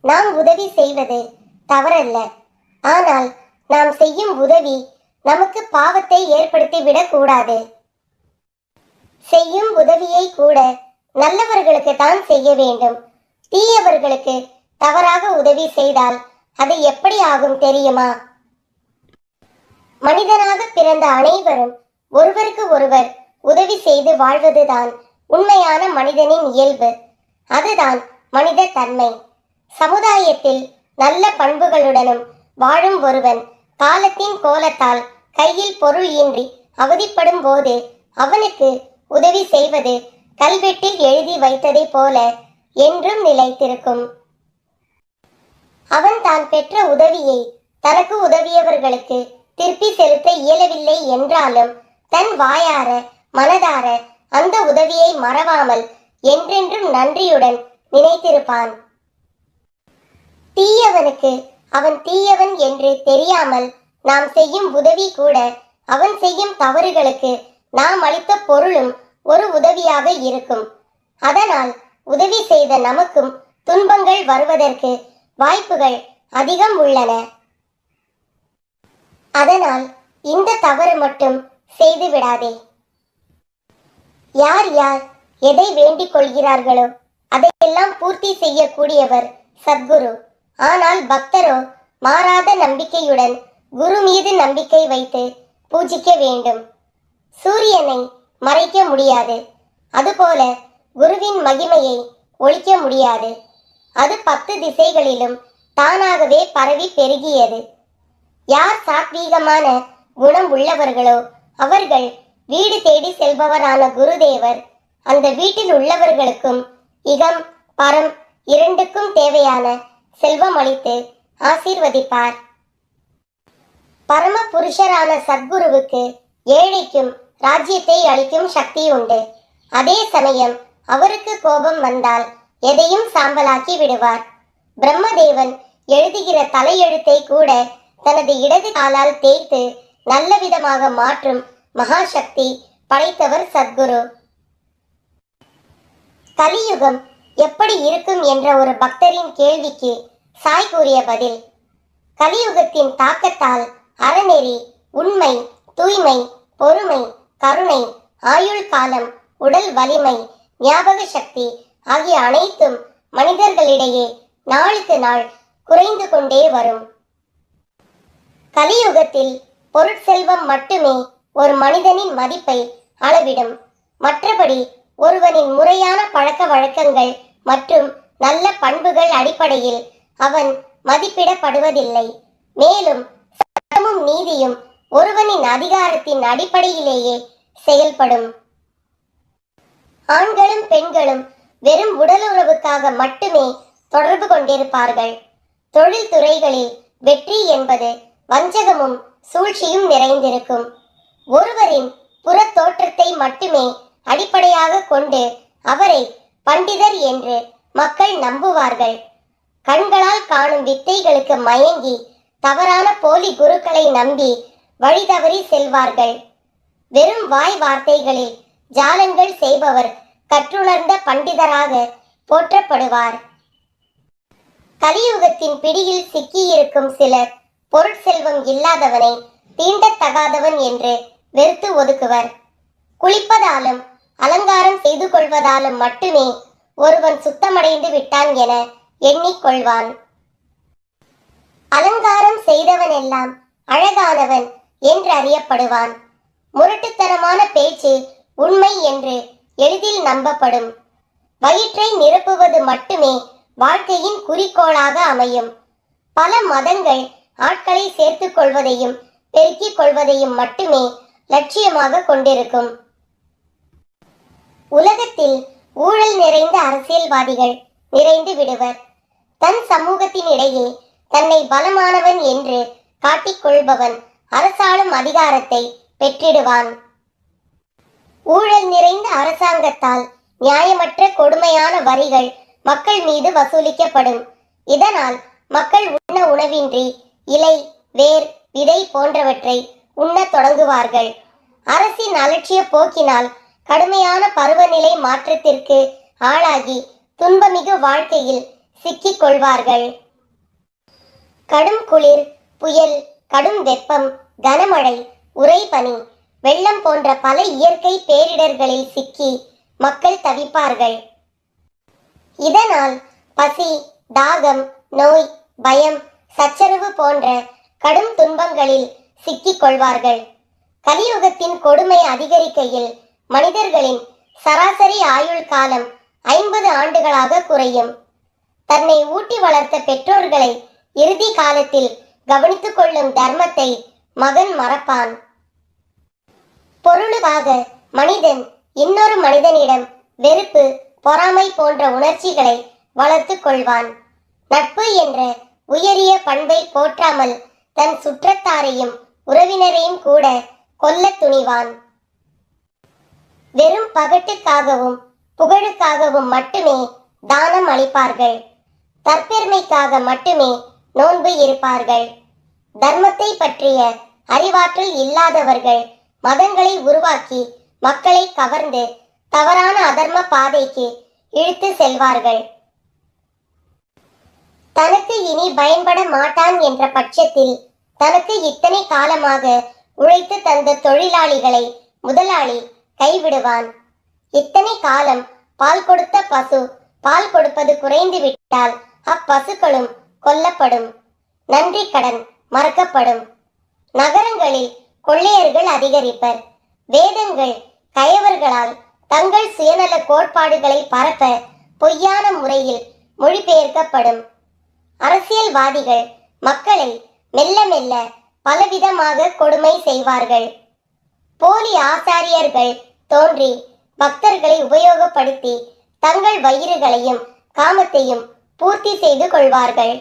நாம் உதவி செய்வது தவறல்ல. ஆனால் நாம் செய்யும் உதவி நமக்கு பாவத்தை ஏற்படுத்தி விடக்கூடாது. செய்யும் உதவியை கூட நல்லவர்களுக்கு தான் செய்ய வேண்டும். தீயவர்களுக்கு தவறாக உதவி செய்தால் அது எப்படி ஆகும் தெரியுமா? மனிதனாக பிறந்த அனைவரும் ஒருவருக்கு ஒருவர் உதவி செய்து வாழ்வதுதான் உண்மையான மனிதனின் இயல்பு. அதுதான் மனித தன்மை. சமுதாயத்தில் நல்ல பண்புகளுடனும் வாழும் ஒருவன் காலத்தின் கோலத்தால் கையில் பொருள் இன்றி அவதிப்படும் போது அவனுக்கு உதவி செய்வது கல்வெட்டில் எழுதி வைத்ததை போல என்றும் நிலைத்திருக்கும். அவன் தான் பெற்ற உதவியை தனக்கு உதவியவர்களுக்கு திருப்பி செலுத்த இயலவில்லை என்றாலும் தன் வாயார மனதார அந்த உதவியை மறவாமல் என்றென்றும் நன்றியுடன் நினைத்திருப்பான். தீயவனுக்கு அவன் தீயவன் என்று தெரியாமல் நாம் செய்யும் உதவி கூட அவன் செய்யும் தவறுகளுக்கு நாம் அளித்த பொருளும் ஒரு உதவியாக இருக்கும். அதனால் உதவி செய்த நமக்கும் துன்பங்கள் வருவதற்கு வாய்ப்புகள் அதிகம் உள்ளன. அதனால் இந்த தவறு மட்டும் செய்து விடாதே. யார் யார் எதை வேண்டிக் கொள்கிறார்களோ அதையெல்லாம் பூர்த்தி செய்யக்கூடியவர் சத்குரு. ஆனால் பக்தரோ மாறாத நம்பிக்கையுடன் குரு மீது நம்பிக்கை வைத்து பூஜிக்க வேண்டும். சூரியனை மறைக்க முடியாது, அதுபோல குருவின் மகிமையை ஒழிக்க முடியாது. அது 10 திசைகளிலும் தானாகவே பரவி பெருகியது. யார் சாத்வீகமான குணம் உள்ளவர்களோ அவர்கள் வீடு தேடி செல்பவரான குருதேவர் அந்த வீட்டில் உள்ளவர்களுக்கும் இகம் பரம் இரண்டுக்கும் தேவையான செல்வம் அளித்து ஆசீர்வதிப்பார். பரம புருஷரான சத்குருவுக்கு ஏழைக்கும் ராஜ்யத்தை அளிக்கும் சக்தி உண்டு. அதே சமயம் அவருக்கு கோபம் வந்தால் எதையும் சாம்பலாக்கி விடுவார். பிரம்மதேவன் எழுதுகிற தலையெழுத்தை கூட தனது இடது காலால் தேய்த்து நல்ல விதமாக மாற்றும் மகாசக்தி படைத்தவர் சத்குரு. கலியுகம் எப்படி இருக்கும் என்ற ஒரு பக்தரின் கேள்விக்கு சாய் கூறிய பதில்: கலியுகத்தின் தாக்கத்தால் அறநெறி, உண்மை, தூய்மை, பொறுமை, கருணை, ஆயுள் காலம், உடல் வலிமை, ஞாபக சக்தி ஆகிய அனைத்தும் மனிதர்களிடையே நாளுக்கு நாள் குறைந்து கொண்டே வரும். கலியுகத்தில் பொருட்செல்வம் மட்டுமே ஒரு மனிதனின் மதிப்பை அளவிடும். மற்றபடி ஒருவனின் முறையான பழக்க வழக்கங்கள் மற்றும் நல்ல பண்புகள் அடிப்படையில் அவன் மதிப்பிடப்படுவதில்லை. மேலும் சட்டமும் நீதியும் ஒருவனின் அதிகாரத்தின் அடிப்படையிலேயே செயல்படும். ஆண்களும் பெண்களும் வெறும் உடலுறவுக்காக மட்டுமே தொடர்பு கொண்டிருப்பார்கள். தொழில் துறைகளில் வெற்றி என்பது வஞ்சகமும் சூழ்ச்சியும் நிறைந்திருக்கும். ஒருவரின் புற தோற்றத்தை மட்டுமே அடிப்படையாக கொண்டு அவரை பண்டிதர் என்று மக்கள் நம்புவார்கள். கண்களால் காணும் வித்தைகளுக்கு மயங்கி தவறான போலி குருக்களை நம்பி வழி தவறி செல்வார்கள். வெறும் வாய் வார்த்தைகளில் ஜாலங்கள் செய்பவர் கற்றுணர்ந்த பண்டிதராக போற்றப்படுவார். கலியுகத்தின் பிடியில் சிக்கியிருக்கும் சிலர் பொருட்செல்வம் இல்லாதவனை தீண்டத்தகாதவன் என்று வெறுத்து ஒதுக்குவர். குளிப்பதாலும் அலங்காரம் செய்து கொள்வதாலும் மட்டுமே ஒருவன் சுத்தமடைந்து விட்டான் என எண்ணிக்கொள்வான். அலங்காரம் செய்தவன் எல்லாம் அழகானவன் என்று அறியப்படுவான். முரட்டுத்தனமான பேச்சு உண்மை என்று எளிதில் நம்பப்படும். வயிற்றை நிரப்புவது மட்டுமே வாழ்க்கையின் குறிக்கோளாக அமையும். பல மதங்கள் ஆட்களை சேர்த்துக் கொள்வதையும் பெருக்கிக் கொள்வதையும் மட்டுமே லட்சியமாக கொண்டிருக்கும். உலகத்தில் ஊழல் நிறைந்த அரசியல்வாதிகள் நிறைந்து விடுவர். தன் சமூகத்தின் இடையே தன்னை பலமானவன் என்று காட்டிக்கொள்பவன் அரசாளும் அதிகாரத்தை பெற்றிடுவான். ஊழல் நிறைந்த அரசாங்கத்தால் நியாயமற்ற கொடுமையான வரிகள் மக்கள் மீது வசூலிக்கப்படும். இதனால் மக்கள் உண்ண உணவின்றி இலை, வேர், விதை போன்றவற்றை உண்ணத் தொடங்குவார்கள். அரசின் அலட்சிய போக்கினால் கடுமையான பருவநிலை மாற்றத்திற்கு ஆளாகி துன்பமிகு வாழ்க்கையில் சிக்கிக் கொள்வார்கள். கடும் குளிர், புயல், கடும் வெப்பம், கனமழை, உறைபனி, வெள்ளம் போன்ற பல இயற்கை பேரிடர்களில் சிக்கி மக்கள் தவிப்பார்கள். இதனால் பசி, தாகம், நோய், பயம், சச்சரவு போன்ற கடும் துன்பங்களில் சிக்கிக் கொள்வார்கள். கலியுகத்தின் கொடுமை அதிகரிக்கையில் மனிதர்களின் சராசரி ஆயுள் காலம் 50 ஆண்டுகளாக குறையும். தன்னை ஊட்டி வளர்த்த பெற்றோர்களை இறுதி காலத்தில் கவனித்துக் கொள்ளும் தர்மத்தை மகன் மறப்பான். பொருளுக்காக மனிதன் இன்னொரு மனிதனிடம் வெறுப்பு, பொறாமை போன்ற உணர்ச்சிகளை வளர்த்து கொள்வான். நட்பு என்ற உயரிய பண்பை போற்றாமல் தன் சுற்றத்தாரையும் உறவினரையும் கூட கொல்ல துணிவான். வெறும் பகட்டுக்காகவும் புகழுக்காகவும் மட்டுமே தானம் அளிப்பார்கள். தற்பெருமைக்காக மட்டுமே நோன்பு இருப்பார்கள். தர்மத்தை பற்றிய அறிவாற்றல் இல்லாதவர்கள் மதங்களை உருவாக்கி மக்களை கவர்ந்து தவறான அதர்ம பாதைக்கு இழுத்து செல்வார்கள். தனக்கு இனி பயன்பட மாட்டான் என்ற பட்சத்தில் தனக்கு இத்தனை காலமாக உழைத்து தந்த தொழிலாளிகளை முதலாளி கைவிடுவான். இத்தனை காலம் பால் கொடுத்த பசு பால் கொடுப்பது குறைந்து விட்டால் அப்பசுக்களும் கொல்லப்படும். நன்றி கடன் மறக்கப்படும். நகரங்களில் கொள்ளையர்கள் அதிகரிப்பர். வேதங்கள் கயவர்களால் தங்கள் சுயநல கோட்பாடுகளை பரப்ப பொய்யான முறையில் மொழிபெயர்க்கப்படும். அரசியல்வாதிகள் மக்களை மெல்ல மெல்ல பலவிதமாக கொடுமை செய்வார்கள். போலி ஆசாரியர்கள் தோன்றி பக்தர்களை உபயோகப்படுத்தி தங்கள் வயிறுகளையும் காமத்தையும் பூர்த்தி செய்து கொள்வார்கள்.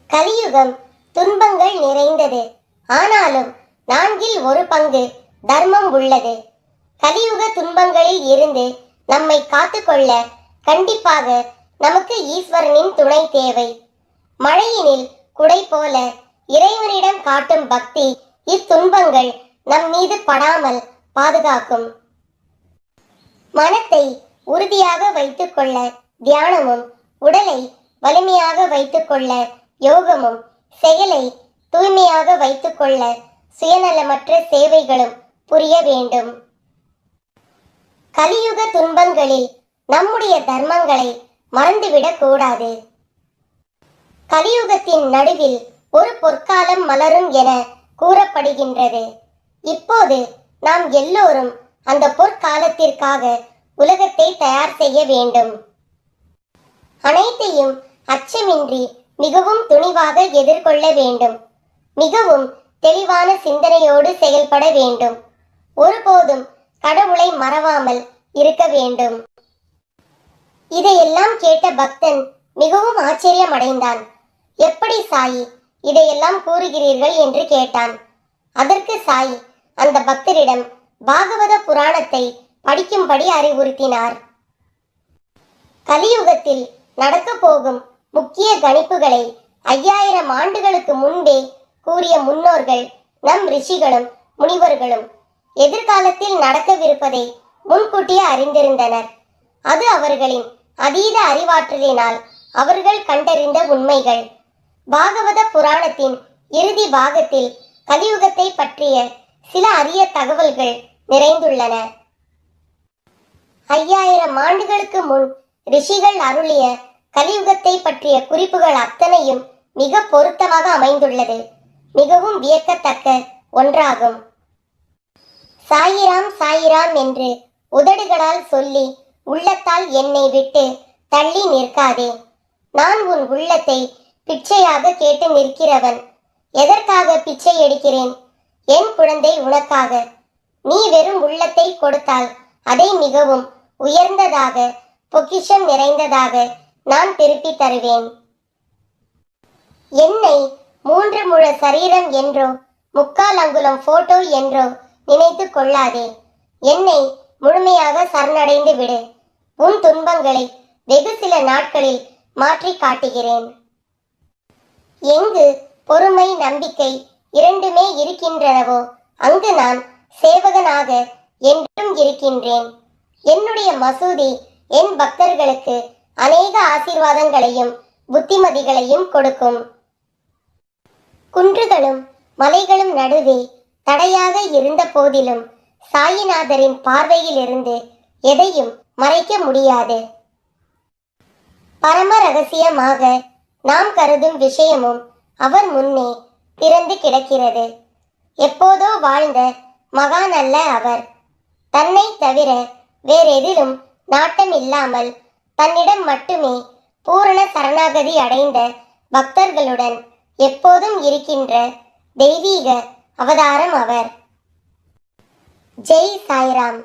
கலியுகம் துன்பங்கள் நிறைந்தது. ஆனாலும் 1/4 பங்கு தர்மம் உள்ளது. கலியுக துன்பங்களில் இருந்து நம்மை காத்துக்கொள்ள கண்டிப்பாக நமக்கு ஈஸ்வரனின் துணை தேவை. மழையினில் குடை போல இறைவனிடம் காட்டும் பக்தி இத்துன்பங்கள் நம் மீது படாமல் பாதுகாக்கும். மனத்தை உறுதியாக வைத்துக் கொள்ள தியானமும், உடலை வலிமையாக வைத்துக் கொள்ள யோகமும், செயலை தூய்மையாக வைத்துக் கொள்ள சுயநலமற்ற சேவைகளும் புரிய வேண்டும். கலியுக துன்பங்களில் நம்முடைய தர்மங்களை மறந்துவிடக் கூடாது. கலியுகத்தின் நடுவில் ஒரு பொற்காலம் மலரும் என கூறப்படுகின்றது. இப்போது நாம் எல்லோரும் அந்த பொற்காலத்திற்காக உலகத்தை தயார் செய்ய வேண்டும். அனைத்தையும் அச்சமின்றி மிகவும் துணிவாக எதிர்கொள்ள வேண்டும். மிகவும் தெளிவான சிந்தனையோடு செயல்பட வேண்டும். ஒருபோதும் கடவுளை மறவாமல் இருக்க வேண்டும். இதையெல்லாம் கேட்ட பக்தன் மிகவும் ஆச்சரியம் அடைந்தான். எப்படி சாயி இதையெல்லாம் கூறுகிறீர்கள் என்று கேட்டான். அதற்கு சாயி அந்த பக்தரிடம் பாகவத புராணத்தை படிக்கும்படி அறிவுறுத்தினார். கலியுகத்தில் நடக்க போகும் முக்கிய கணிப்புகளை 5000 ஆண்டுகளுக்கு முன்பே கூறிய முன்னோர்கள் நம் ரிஷிகளும் முனிவர்களும் எதிர்காலத்தில் நடக்கவிருப்பதை முன்கூட்டியே அறிந்திருந்தனர். அது அவர்களின் அதீத அறிவாற்றலினால் அவர்கள் கண்டறிந்த உண்மைகள். பாகவத புராணத்தின் இறுதி பாகத்தில் கலியுகத்தை பற்றிய சில அரிய தகவல்கள் நிறைந்துள்ளன. 5000 ஆண்டுகளுக்கு முன் ரிஷிகள் அருளிய கலியுகத்தை பற்றிய குறிப்புகள் அத்தனையும் மிக பொருத்தமாக அமைந்துள்ளது. மிகவும் வியக்கத்தக்க ஒன்றாகும். சாயிராம் சாயிராம் என்று உதடுகளால் சொல்லி உள்ளத்தால் என்னை விட்டு தள்ளி நிற்காதே. நான் உன் உள்ளத்தை பிச்சையாக கேட்டு நிற்கிறவன். எதற்காக பிச்சை எடுக்கிறேன்? என் குழந்தை உனக்காக. நீ வெறும் உள்ளத்தை கொடுத்தால் அதை மிகவும் உயர்ந்ததாக, பொக்கிஷம் நிறைந்ததாக நான் திருப்பி தருவேன். என்னை 3 முழ சரீரம் என்றோ 3/4 அங்குலம் போட்டோ என்றோ நினைத்து கொள்ளாதே. என்னை முழுமையாக சரணடைந்து விடு. உன் துன்பங்களை வெகு சில நாட்களில் மாற்றி காட்டுகிறேன். எங்கு பொறுமை, நம்பிக்கை இரண்டுமே இருக்கின்றனவோ அங்கு நான் சேவகனாக என்றும் இருக்கின்றேன். என்னுடைய மசூதி என் பக்தர்களுக்கு அநேக ஆசீர்வாதங்களையும் புத்திமதிகளையும் கொடுக்கும். குன்றுகளும் மலைகளும் நடுவே தடையாக இருந்த போதிலும் சாயிநாதரின் பார்வையிலிருந்து எதையும் மறைக்க முடியாது. பரம ரகசியமாக நாம் கருதும் விஷயமும் அவர் முன்னே திறந்து கிடக்கிறது. எப்போதோ வாழ்ந்த மகான் அல்ல அவர். தன்னை தவிர வேறெதிலும் நாட்டம் இல்லாமல் தன்னிடம் மட்டுமே பூரண சரணாகதி அடைந்த பக்தர்களுடன் எப்போதும் இருக்கின்ற தெய்வீக அவதாரம் அவர். ஜெய் சாய்ராம்.